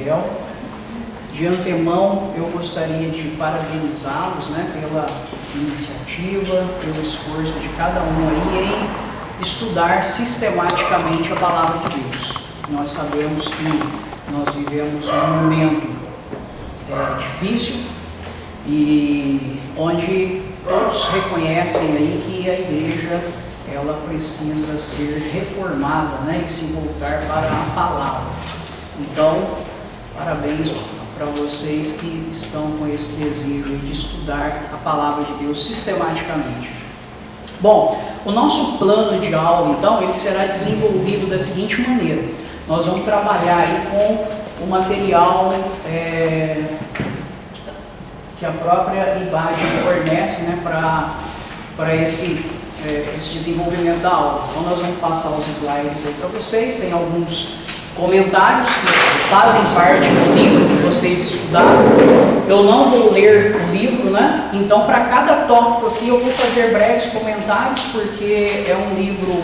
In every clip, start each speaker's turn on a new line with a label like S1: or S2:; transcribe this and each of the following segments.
S1: Ezequiel. De antemão, eu gostaria de parabenizá-los, né, pela iniciativa, pelo esforço de cada um aí em estudar sistematicamente a Palavra de Deus. Nós sabemos que nós vivemos um momento difícil e onde todos reconhecem aí que a igreja ela precisa ser reformada, né, e se voltar para a palavra. Então, parabéns para vocês que estão com esse desejo de estudar a palavra de Deus sistematicamente. Bom, o nosso plano de aula, então, ele será desenvolvido da seguinte maneira. Nós vamos trabalhar aí com o material que a própria IBAD fornece, né, para esse desenvolvimento da aula. Então nós vamos passar os slides aí para vocês, tem alguns comentários que fazem parte do livro que vocês estudaram. Eu não vou ler o livro, né? Então para cada tópico aqui eu vou fazer breves comentários, porque é um livro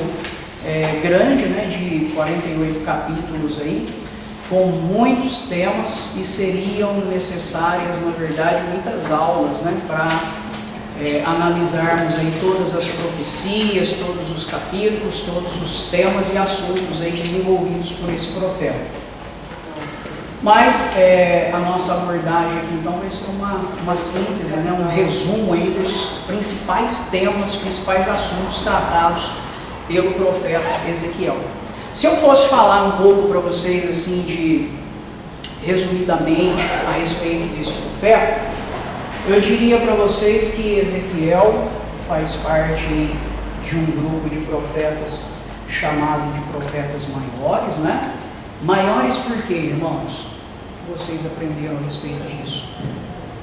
S1: grande, né, de 48 capítulos aí, com muitos temas e seriam necessárias, na verdade, muitas aulas, né, para analisarmos aí todas as profecias, todos os capítulos, todos os temas e assuntos aí desenvolvidos por esse profeta. Mas a nossa abordagem aqui então vai ser uma síntese, né, um resumo aí dos principais temas, principais assuntos tratados pelo profeta Ezequiel. Se eu fosse falar um pouco para vocês assim resumidamente a respeito desse profeta, eu diria para vocês que Ezequiel faz parte de um grupo de profetas chamado de profetas maiores, né? Maiores por quê, irmãos? Vocês aprenderam a respeito disso.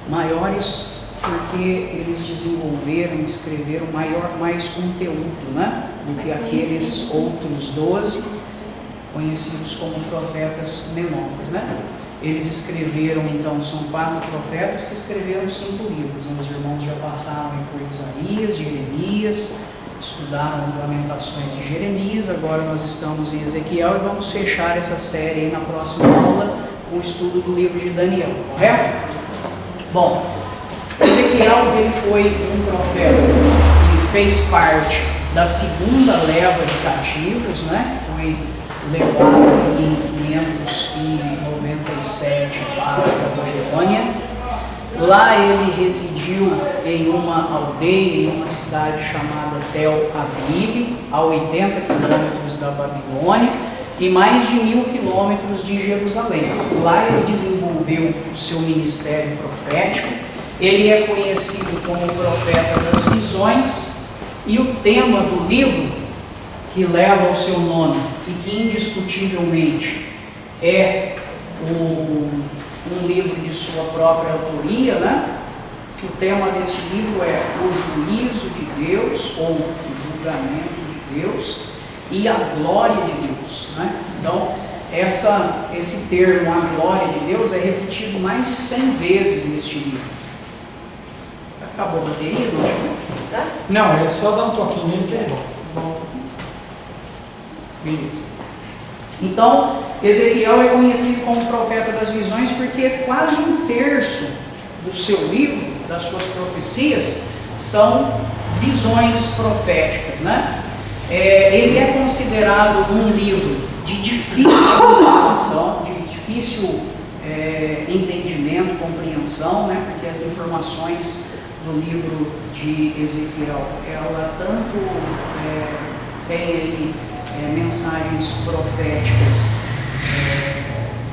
S1: Maiores porque eles desenvolveram, escreveram mais conteúdo, né, do que aqueles outros 12, conhecidos como profetas menores, né? Eles escreveram, então, são 4 profetas que escreveram 5 livros. Os irmãos já passaram por Isaías, Jeremias, estudaram as lamentações de Jeremias, agora nós estamos em Ezequiel e vamos fechar essa série aí na próxima aula com o estudo do livro de Daniel, correto? Bom, Ezequiel ele foi um profeta que fez parte da segunda leva de cativos, né? Foi levado em 597 para a Babilônia. Lá ele residiu em uma aldeia, em uma cidade chamada Tel Aviv, a 80 quilômetros da Babilônia e mais de 1000 quilômetros de Jerusalém. Lá ele desenvolveu o seu ministério profético. Ele é conhecido como o profeta das visões, e o tema do livro que leva o seu nome e que indiscutivelmente é um livro de sua própria autoria, né? O tema deste livro é o juízo de Deus, ou o julgamento de Deus e a glória de Deus, né? Então, esse termo, a glória de Deus, é repetido mais de 100 vezes neste livro. Acabou a bateria, não?
S2: Não, é só dar um toquinho nele que é bom.
S1: Beleza. Então, Ezequiel é conhecido como profeta das visões porque quase 1/3 do seu livro, das suas profecias, são visões proféticas, né? Ele é considerado um livro de difícil informação, de difícil entendimento, compreensão, né? Porque as informações do livro de Ezequiel, ela tanto tem aí mensagens proféticas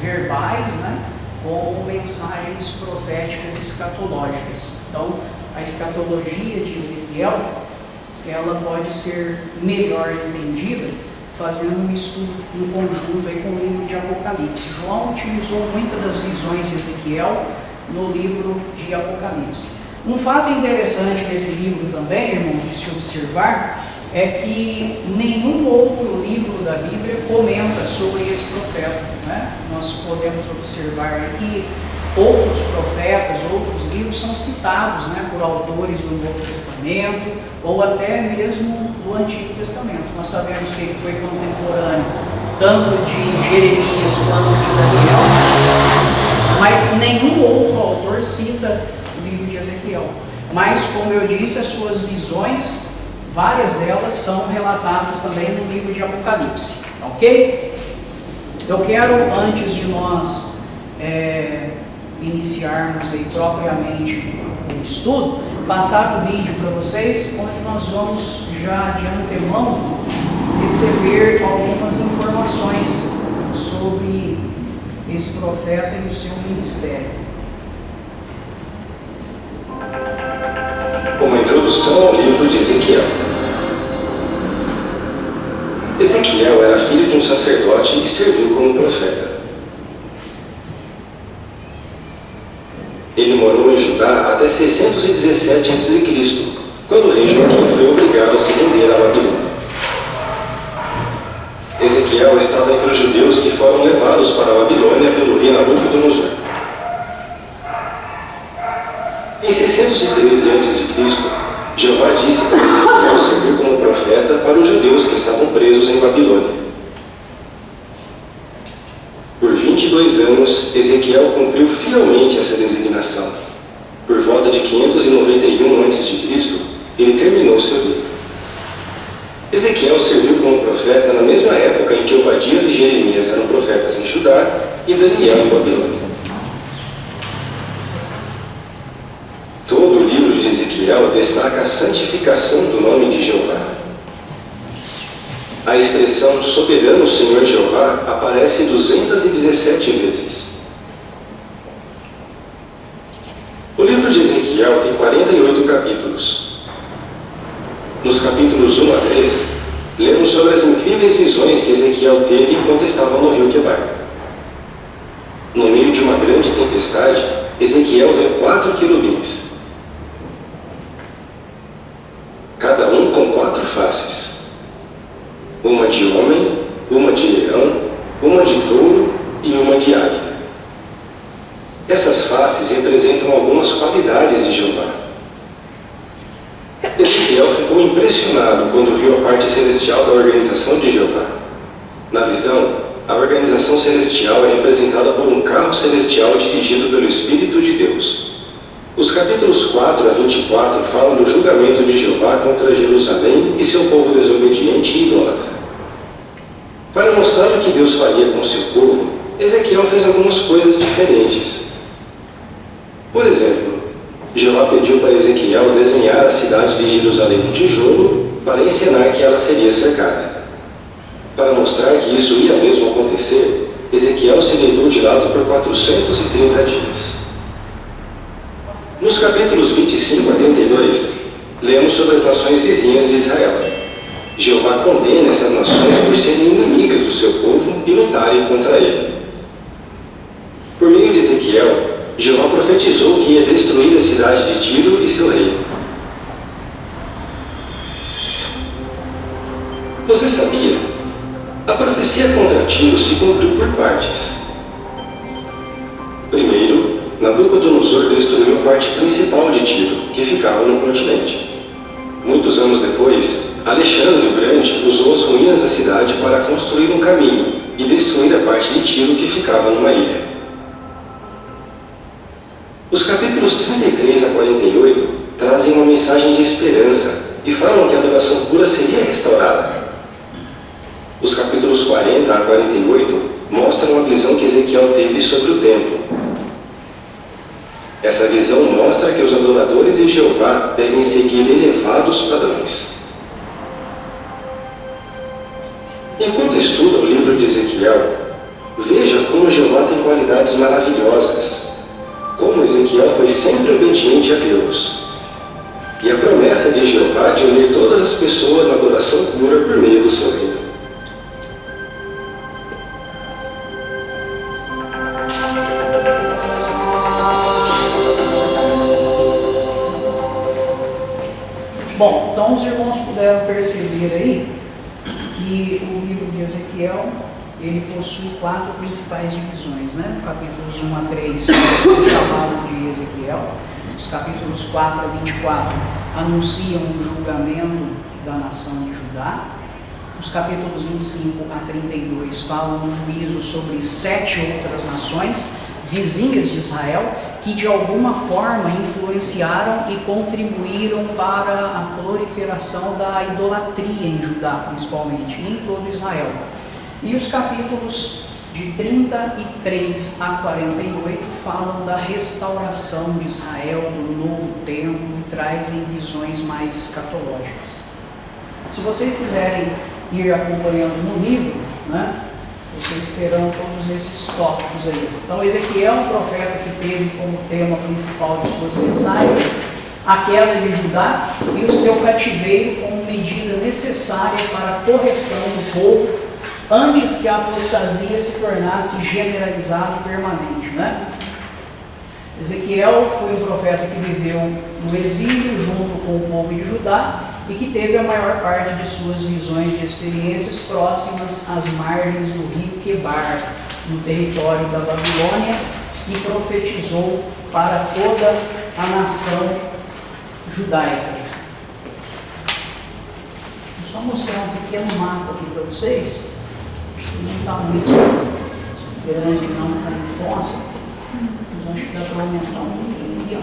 S1: verbais, né, como mensagens proféticas escatológicas. Então, a escatologia de Ezequiel, ela pode ser melhor entendida fazendo um estudo em conjunto aí com o livro de Apocalipse. João utilizou muitas das visões de Ezequiel no livro de Apocalipse. Um fato interessante desse livro também, irmãos, de se observar, é que nenhum outro livro da Bíblia comenta sobre esse profeta, né? Nós podemos observar que outros profetas, outros livros são citados, né, por autores do Novo Testamento ou até mesmo do Antigo Testamento. Nós sabemos que ele foi contemporâneo tanto de Jeremias quanto de Daniel. quais nenhum outro autor cita o livro de Ezequiel. Mas, como eu disse, as suas visões, várias delas são relatadas também no livro de Apocalipse, ok? Eu quero, antes de nós iniciarmos aí propriamente o estudo, passar o vídeo para vocês, onde nós vamos já de antemão receber algumas informações sobre esse profeta e o seu ministério.
S3: Uma introdução ao livro de Ezequiel. Ezequiel era filho de um sacerdote e serviu como profeta. Ele morou em Judá até 617 a.C., quando o rei Joaquim foi obrigado a se render à Babilônia. Ezequiel estava entre os judeus que foram levados para a Babilônia pelo rei Nabucodonosor. Em 613 a.C., Jeová disse para Ezequiel servir como profeta para os judeus que estavam presos em Babilônia. Por 22 anos, Ezequiel cumpriu fielmente essa designação. Por volta de 591 a.C., ele terminou seu livro. Ezequiel serviu como profeta na mesma época em que Obadias e Jeremias eram profetas em Judá e Daniel em Babilônia. Todo o livro de Ezequiel destaca a santificação do nome de Jeová. A expressão soberano Senhor Jeová aparece 217 vezes. O livro de Ezequiel tem 48 capítulos. Nos capítulos 1 a 3, lemos sobre as incríveis visões que Ezequiel teve enquanto estava no rio Quebar. No meio de uma grande tempestade, Ezequiel vê 4 querubins, cada um com 4 faces. Uma de homem, uma de leão, uma de touro e uma de águia. Essas faces representam algumas qualidades de Jeová. Ezequiel ficou impressionado quando viu a parte celestial da organização de Jeová. Na visão, a organização celestial é representada por um carro celestial dirigido pelo Espírito de Deus. Os capítulos 4 a 24 falam do julgamento de Jeová contra Jerusalém e seu povo desobediente e idólatra. Para mostrar o que Deus faria com seu povo, Ezequiel fez algumas coisas diferentes. Por exemplo, Jeová pediu para Ezequiel desenhar a cidade de Jerusalém no tijolo para ensinar que ela seria cercada. Para mostrar que isso ia mesmo acontecer, Ezequiel se deitou de lado por 430 dias. Nos capítulos 25 a 32, lemos sobre as nações vizinhas de Israel. Jeová condena essas nações por serem inimigas do seu povo e lutarem contra ele. Por meio de Ezequiel, Jeová profetizou que ia destruir a cidade de Tiro e seu rei. Você sabia? A profecia contra Tiro se cumpriu por partes. Primeiro, Nabucodonosor destruiu a parte principal de Tiro, que ficava no continente. Muitos anos depois, Alexandre o Grande usou as ruínas da cidade para construir um caminho e destruir a parte de Tiro que ficava numa ilha. Os capítulos 33 a 48 trazem uma mensagem de esperança e falam que a adoração pura seria restaurada. Os capítulos 40 a 48 mostram a visão que Ezequiel teve sobre o templo. Essa visão mostra que os adoradores de Jeová devem seguir elevados padrões. Enquanto estuda o livro de Ezequiel, veja como Jeová tem qualidades maravilhosas. Como Ezequiel foi sempre obediente a Deus. E a promessa de Jeová de unir todas as pessoas na adoração pura por meio do seu reino.
S1: Bom, então os irmãos puderam perceber aí que o livro de Ezequiel, ele possui 4 principais divisões, né? Capítulos 1 a 3, o chamado de Ezequiel. Os capítulos 4 a 24 anunciam o julgamento da nação de Judá. Os capítulos 25 a 32 falam um juízo sobre 7 outras nações, vizinhas de Israel, que de alguma forma influenciaram e contribuíram para a proliferação da idolatria em Judá, principalmente, e em todo Israel. E os capítulos de 33 a 48 falam da restauração de Israel, do novo templo, e trazem visões mais escatológicas. Se vocês quiserem ir acompanhando no livro, né, vocês terão todos esses tópicos aí. Então, Ezequiel é um profeta que teve como tema principal de suas mensagens a queda de Judá e o seu cativeiro como medida necessária para a correção do povo antes que a apostasia se tornasse generalizada e permanente, né? Ezequiel foi um profeta que viveu no exílio junto com o povo de Judá e que teve a maior parte de suas visões e experiências próximas às margens do rio Quebar, no território da Babilônia, e profetizou para toda a nação judaica. Vou só mostrar um pequeno mapa aqui para vocês. Não está muito grande, não está em foto, mas acho que dá para aumentar um pouquinho aqui, ó.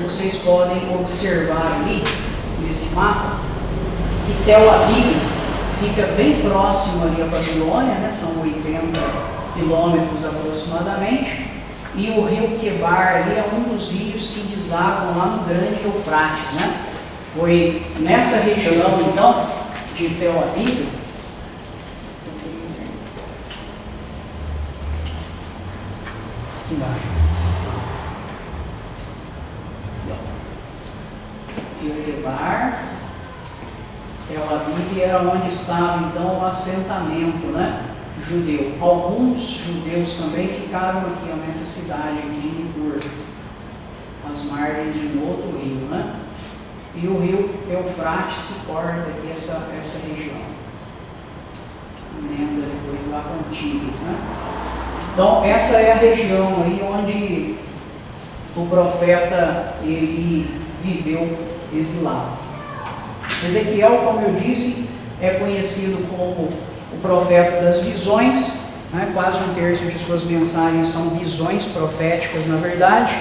S1: Vocês podem observar ali, nesse mapa, que Tel Aviv fica bem próximo ali à Babilônia, né? São 80 quilômetros aproximadamente, e o rio Quebar ali é um dos rios que desagam lá no grande Eufrates, né? Foi nessa região, então, de Tel Aviv, embaixo, Rio Quebar, Tel Aviv era onde estava, então, o assentamento, né, judeu. Alguns judeus também ficaram aqui, ó, nessa cidade aqui de Nippur, às margens de um outro rio, né? E o rio Eufrates que corta aqui essa região. Emenda depois lá com Tigres, né? Então, essa é a região aí onde o profeta ele viveu exilado. Ezequiel, como eu disse, é conhecido como o profeta das visões, né? Quase um terço de suas mensagens são visões proféticas, na verdade.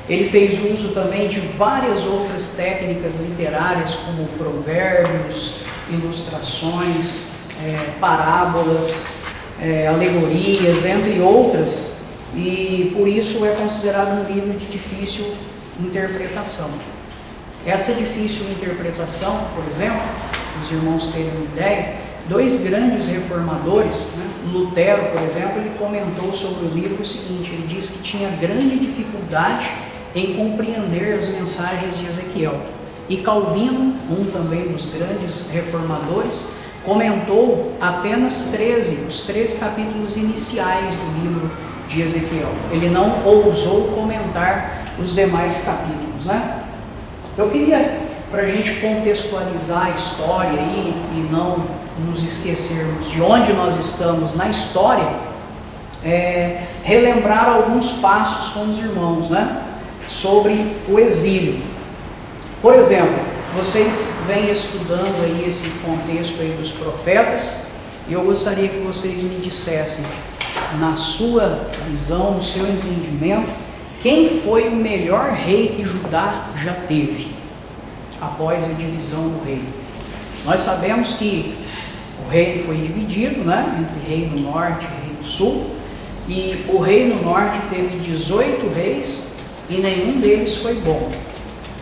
S1: Ele fez uso também de várias outras técnicas literárias, como provérbios, ilustrações, parábolas, alegorias, entre outras, e por isso é considerado um livro de difícil interpretação. Essa difícil interpretação, por exemplo, os irmãos terem uma ideia, dois grandes reformadores, né? Lutero, por exemplo, ele comentou sobre o livro o seguinte: ele disse que tinha grande dificuldade em compreender as mensagens de Ezequiel. E Calvino, um também dos grandes reformadores, comentou apenas os 13 capítulos iniciais do livro de Ezequiel. Ele não ousou comentar os demais capítulos, né? Eu queria, para a gente contextualizar a história aí e não nos esquecermos de onde nós estamos na história, relembrar alguns passos com os irmãos, né? Sobre o exílio. Por exemplo, vocês vêm estudando aí esse contexto aí dos profetas, e eu gostaria que vocês me dissessem, na sua visão, no seu entendimento, quem foi o melhor rei que Judá já teve, após a divisão do reino. Nós sabemos que o reino foi dividido, né, entre reino norte e reino sul, e o reino norte teve 18 reis, e nenhum deles foi bom.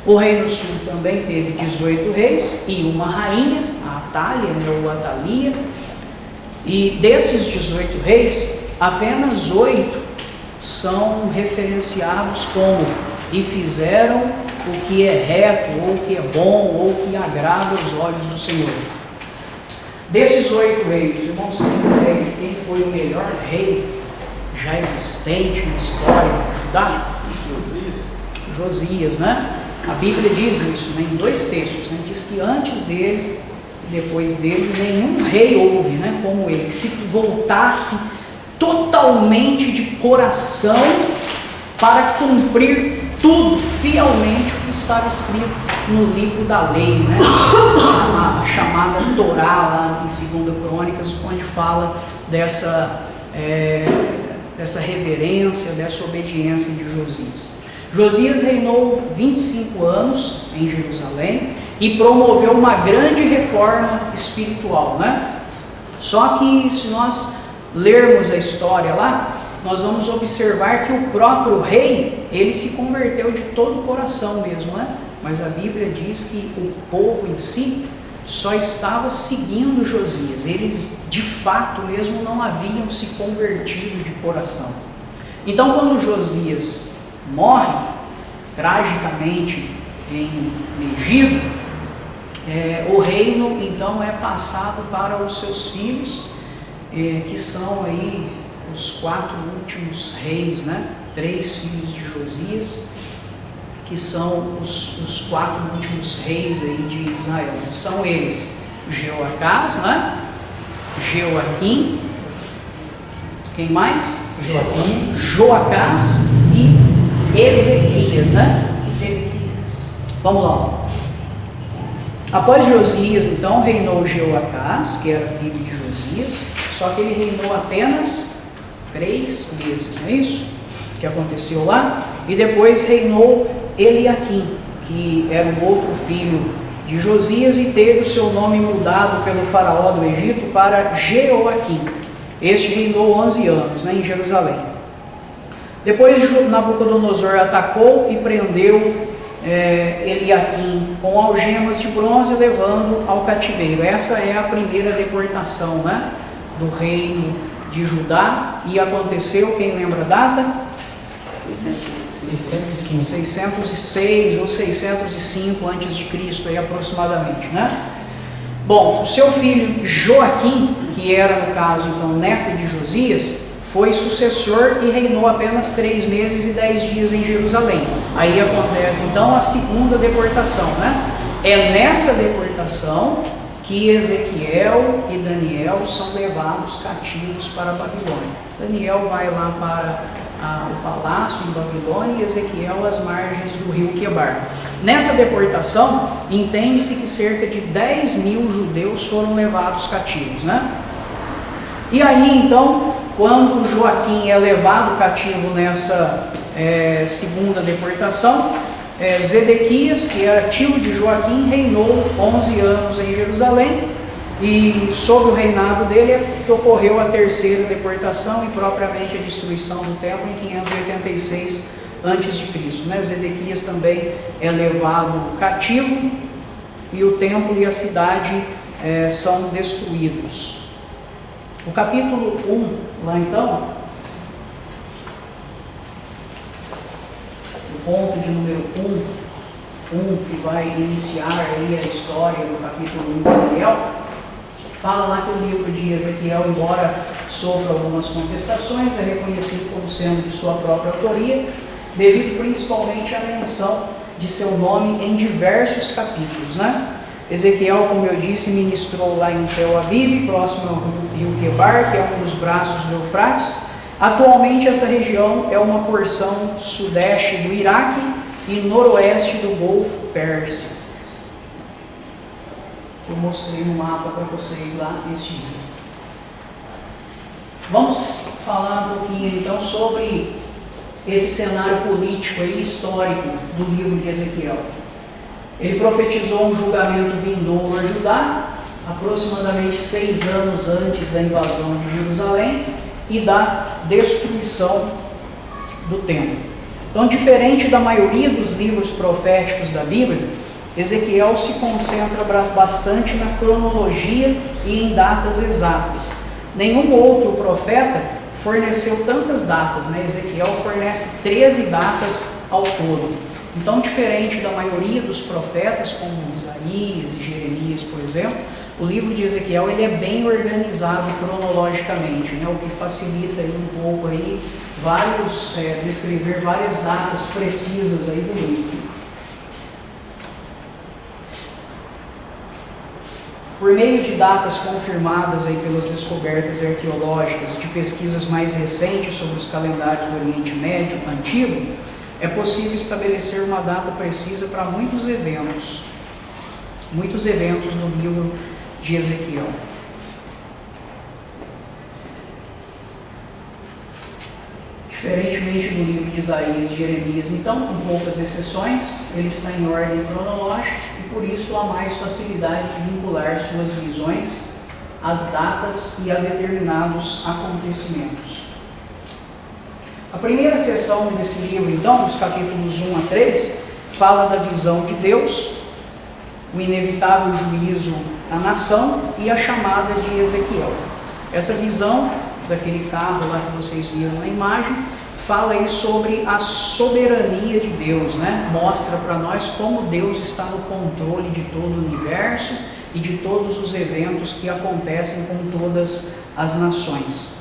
S1: O reino sul também teve 18 reis e uma rainha, a Atália, ou Atalia, e desses 18 reis, apenas 8 são referenciados como "e fizeram o que é reto, ou o que é bom, ou o que agrada aos olhos do Senhor". Desses 8 reis, irmãos, tem ideia de quem foi o melhor rei já existente na história de Judá? Josias, né? A Bíblia diz isso, né, em 2 textos, né? Diz que antes dele e depois dele nenhum rei houve, né, como ele, que se voltasse totalmente de coração para cumprir tudo fielmente o que estava escrito no livro da lei, né? chamada Torá, lá em 2 Crônicas, onde fala dessa reverência, dessa obediência de Josias. Josias reinou 25 anos em Jerusalém e promoveu uma grande reforma espiritual, né? Só que se nós lermos a história lá, nós vamos observar que o próprio rei, ele se converteu de todo o coração mesmo, né? Mas a Bíblia diz que o povo em si só estava seguindo Josias. Eles, de fato mesmo, não haviam se convertido de coração. Então, quando Josias morre, tragicamente, em Egito, o reino, então, é passado para os seus filhos, que são aí os 4 últimos reis, né? 3 filhos de Josias, que são os 4 últimos reis aí de Israel. São eles Jeoacás, né? Joaquim, quem mais? Joacás e Ezequias, né? Vamos lá. Após Josias, então, reinou Jeoacás, que era filho de Josias, só que ele reinou apenas 3 meses, não é isso? Que aconteceu lá. E depois reinou Eliaquim, que era o outro filho de Josias e teve o seu nome mudado pelo faraó do Egito para Jeoaquim. Este reinou 11 anos, né, em Jerusalém. Depois Nabucodonosor atacou e prendeu Eliaquim com algemas de bronze, levando ao cativeiro. Essa é a primeira deportação, né, do reino de Judá, e aconteceu, quem lembra a data? 606 ou 605 antes de Cristo, aí, aproximadamente, né? Bom, o seu filho Joaquim, que era no caso então neto de Josias, foi sucessor e reinou apenas 3 meses e 10 dias em Jerusalém. Aí acontece então a segunda deportação, né? É nessa deportação que Ezequiel e Daniel são levados cativos para a Babilônia. Daniel vai lá para o palácio em Babilônia e Ezequiel às margens do rio Quebar. Nessa deportação, entende-se que cerca de 10.000 judeus foram levados cativos, né? E aí então, quando Joaquim é levado cativo nessa segunda deportação, Zedequias, que era tio de Joaquim, reinou 11 anos em Jerusalém, e sob o reinado dele é que ocorreu a terceira deportação e propriamente a destruição do templo em 586 a.C., né? Zedequias também é levado cativo e o templo e a cidade são destruídos. O capítulo 1, lá então, o ponto de número 1, que vai iniciar aí a história do capítulo 1 de Daniel, fala lá que o livro de Ezequiel, embora sofra algumas contestações, é reconhecido como sendo de sua própria autoria, devido principalmente à menção de seu nome em diversos capítulos, né? Ezequiel, como eu disse, ministrou lá em Tel Abib, próximo ao rio Quebar, que é um dos braços do Eufrates. Atualmente essa região é uma porção sudeste do Iraque e noroeste do Golfo Pérsico. Eu mostrei no mapa para vocês lá esse dia. Vamos falar um pouquinho então sobre esse cenário político e histórico do livro de Ezequiel. Ele profetizou um julgamento vindouro a Judá, aproximadamente 6 anos antes da invasão de Jerusalém e da destruição do templo. Então, diferente da maioria dos livros proféticos da Bíblia, Ezequiel se concentra bastante na cronologia e em datas exatas. Nenhum outro profeta forneceu tantas datas, né? Ezequiel fornece 13 datas ao todo. Então, diferente da maioria dos profetas, como Isaías e Jeremias, por exemplo, o livro de Ezequiel ele é bem organizado cronologicamente, né? O que facilita aí um pouco aí descrever várias datas precisas aí do livro. Por meio de datas confirmadas aí pelas descobertas arqueológicas e de pesquisas mais recentes sobre os calendários do Oriente Médio antigo, é possível estabelecer uma data precisa para muitos eventos. muitos eventos no livro de Ezequiel. Diferentemente do livro de Isaías e Jeremias, então, com poucas exceções, ele está em ordem cronológica e por isso há mais facilidade de vincular suas visões às datas e a determinados acontecimentos. A primeira seção desse livro, então, dos capítulos 1 a 3, fala da visão de Deus, o inevitável juízo à nação e a chamada de Ezequiel. Essa visão daquele carro lá que vocês viram na imagem, fala aí sobre a soberania de Deus, né? Mostra para nós como Deus está no controle de todo o universo e de todos os eventos que acontecem com todas as nações.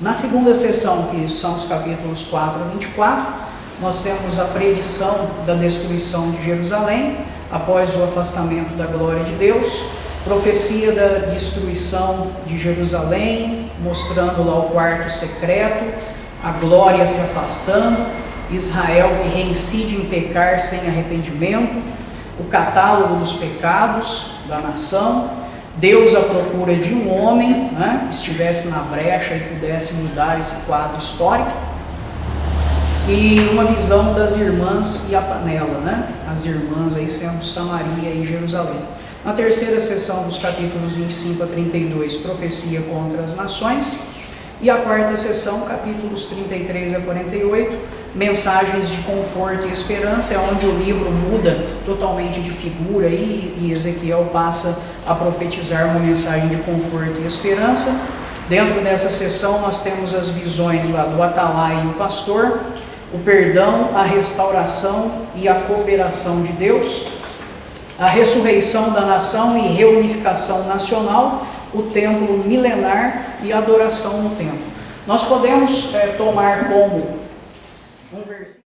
S1: Na segunda sessão, que são os capítulos 4 a 24, nós temos a predição da destruição de Jerusalém, após o afastamento da glória de Deus, profecia da destruição de Jerusalém, mostrando lá o quarto secreto, a glória se afastando, Israel que reincide em pecar sem arrependimento, o catálogo dos pecados da nação, Deus à procura de um homem, né, que estivesse na brecha e pudesse mudar esse quadro histórico, e uma visão das irmãs e a panela, né, as irmãs aí sendo Samaria e Jerusalém. Na terceira sessão dos capítulos 25 a 32, profecia contra as nações. E a quarta sessão, capítulos 33 a 48, mensagens de conforto e esperança, é onde o livro muda totalmente de figura e Ezequiel passa a profetizar uma mensagem de conforto e esperança. Dentro dessa sessão nós temos as visões lá do atalaia e o pastor, o perdão, a restauração e a cooperação de Deus, a ressurreição da nação e reunificação nacional, o templo milenar e a adoração no templo. Nós podemos tomar como um versículo